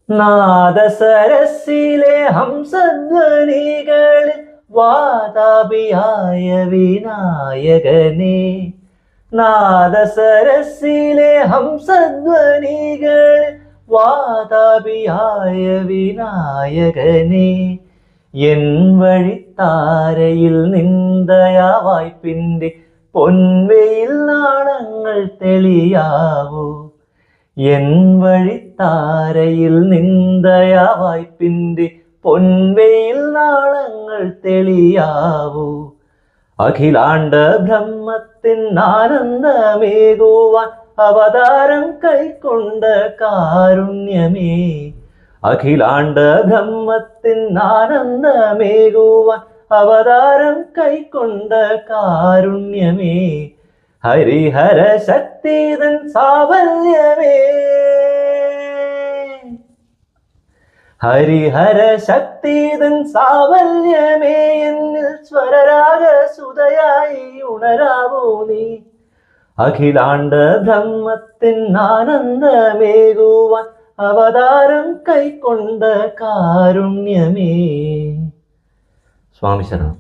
നാദസരസിലെ ഹംസധ്വനികളിൽ വാതാപിയായ വിനായകനെ. നാദസരസിലെ ഹംസധ്വനികളിൽ വാതാപിയായ വിനായകനെ. N വഴിത്താരയിൽ നിന്ദയാ വായ്പിൻ്റെ പൊൻവെയിൽ നാളങ്ങൾ തെളിയാവൂ. N വഴിത്താരയിൽ നിന്ദയാ വായ്പിൻ്റെ പൊൻവെയിൽ നാളങ്ങൾ തെളിയാവൂ. അഖിലാണ്ട ബ്രഹ്മത്തിൻ ആനന്ദമേകുവാൻ അവതാരം കൈക്കൊണ്ട കാരുണ്യമേ. അഖിലാണ്ട ബ്രഹ്മത്തിൻ ആനന്ദമേകുവാൻ അവതാരം കൈക്കൊണ്ട കാരുണ്യമേ. ഹരിഹര ശക്തിതൻ സാവല്യമേ. ഹരിഹര ശക്തിതൻ സാവല്യമേ. എന്നിൽ സ്വരരാഗ സുതയായി ഉണരാവോ നീ. അഖിലാണ്ട ബ്രഹ്മത്തിൻ ആനന്ദമേകുവാൻ അവതാരം കൈക്കൊണ്ട കാരുണ്യമേ. സ്വാമി ശരണം.